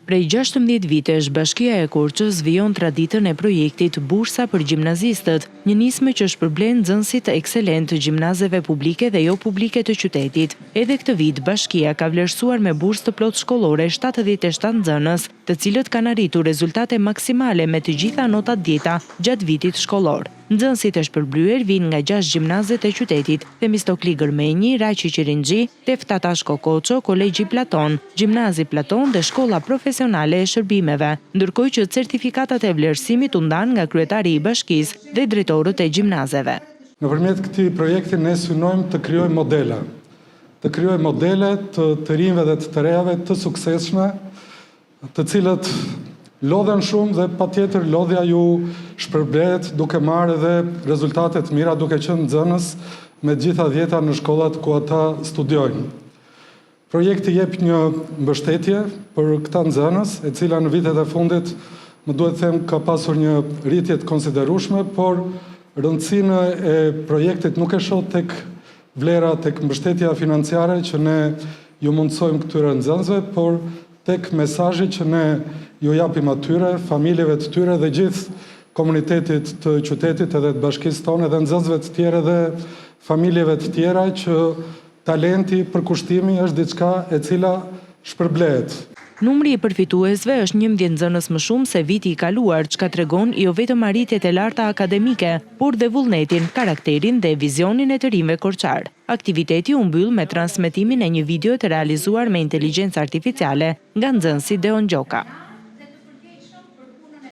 Prej 16 vitesh, Bashkia e Korçës vijon traditën e projektit Bursa për gjimnazistët, një nismë që shpërblen nxënësit ekselent të gjimnazeve publike dhe jo publike të qytetit. Edhe këtë vit, Bashkia ka vlerësuar me bursë të plot shkollore 77 nxënës, të cilët kanë arritur rezultate maksimale me të gjitha notat djeta gjatë vitit shkollor. Nxënësit e shpërblyer vinë nga 6 gjimnazet e qytetit: Themistokli Gërmenji, Raqi Qirinxhi, Tefta Tashko Koço, Kolegji Platon, Gjimnazi Platon dhe Shkolla Profesionale e Shërbimeve, ndërkohë që certifikatat e vlerësimit u ndan nga kryetari i bashkisë dhe drejtorët e gjimnazeve. Nëpërmjet këtij projekti ne synojmë të krijojmë modele të rinjve dhe të rejave të suksesshme, të cilët lodhen shumë dhe patjetër lodhja ju shpërblet duke marrë edhe rezultate të mira, duke qenë nxënës me gjitha dhjeta në shkollat ku ata studiojnë. Projekti jep një mbështetje për këta nxënës, e cila në vitet e fundit, më duhet them, ka pasur një rritje të konsiderueshme, por rëndësinë e projektit nuk e shoh tek vlera, tek mbështetja financiare që ne ju mundsojmë këtyre nxënësve, por tek mesazhi që ne ju japim atyre, familjeve të tyre dhe gjithë komunitetit të qytetit edhe të bashkisë tonë dhe nxënësve të tjerë dhe familjeve të tjera që talenti, përkushtimi është diçka e cila shpërblehet. Numri i përfituesve është 11 nxënës më shumë se viti i kaluar, çka tregon jo vetëm arritjet e larta akademike, por dhe vullnetin, karakterin dhe vizionin e të rinjve korçar. Aktiviteti u mbyll me transmetimin e një video të realizuar me inteligjencë artificiale nga nxënësi Deon Gjoka.